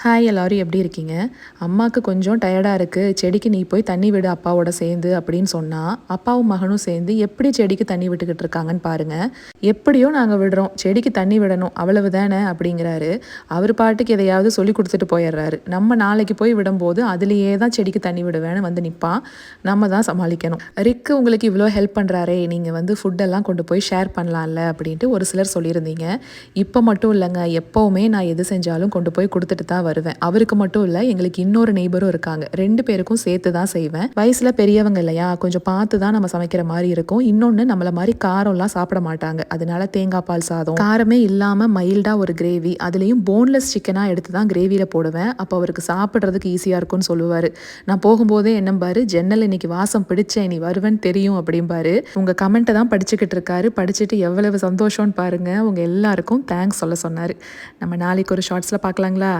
Hi எல்லாரும் எப்படி இருக்கீங்க? அம்மாவுக்கு கொஞ்சம் டயர்டாக இருக்குது, செடிக்கு நீ போய் தண்ணி விடு அப்பாவோட சேர்ந்து அப்படின்னு சொன்னால், அப்பாவும் மகனும் சேர்ந்து எப்படி செடிக்கு தண்ணி விட்டுக்கிட்டு இருக்காங்கன்னு பாருங்கள். எப்படியோ நாங்கள் விடுறோம், செடிக்கு தண்ணி விடணும் அவ்வளவு தானே அப்படிங்கிறாரு. அவர் பாட்டுக்கு எதையாவது சொல்லி கொடுத்துட்டு போயிடுறாரு. நம்ம நாளைக்கு போய் விடும்போது அதுலேயே தான் செடிக்கு தண்ணி விடுவேன்னு வந்து நிற்பான். நம்ம தான் சமாளிக்கணும். ரிக்கு உங்களுக்கு இவ்வளோ ஹெல்ப் பண்ணுறாரே, நீங்கள் வந்து ஃபுட்டெல்லாம் கொண்டு போய் ஷேர் பண்ணலாம்ல அப்படின்ட்டு ஒரு சிலர் சொல்லியிருந்தீங்க. இப்போ மட்டும் இல்லைங்க, எப்போவுமே நான் எது செஞ்சாலும் கொண்டு போய் கொடுத்துட்டு தான் வருவேன். அவருக்கு மட்டும் இல்லை, எங்களுக்கு இன்னொரு நெய்பரும் இருக்காங்க. 2 பேருக்கும் சேர்த்து தான் செய்வேன். வயசுல பெரியவங்க இல்லையா, கொஞ்சம் பார்த்து தான் நம்ம சமைக்கிற மாதிரி இருக்கும். இன்னொன்று, நம்மள மாதிரி காரம்லாம் சாப்பிட மாட்டாங்க. அதனால தேங்காய் பால் சாதம், காரமே இல்லாமல் மைல்டாக ஒரு கிரேவி, அதுலேயும் போன்லெஸ் சிக்கனாக எடுத்து தான் கிரேவியில் போடுவேன். அப்போ அவருக்கு சாப்பிட்றதுக்கு ஈஸியாக இருக்கும்னு சொல்லுவார். நான் போகும்போதே என்னம்பாரு, ஜன்னல் இன்னைக்கு வாசம் பிடிச்சேன், நீ வருவேன்னு தெரியும் அப்படிம்பாரு. உங்கள் கமெண்ட்டை தான் படிச்சுக்கிட்டு இருக்காரு. படிச்சுட்டு எவ்வளவு சந்தோஷம்னு பாருங்கள். உங்கள் எல்லாருக்கும் தேங்க்ஸ் சொல்ல சொன்னார். நம்ம நாளைக்கு ஒரு ஷார்ட்ஸில் பார்க்கலாங்களா?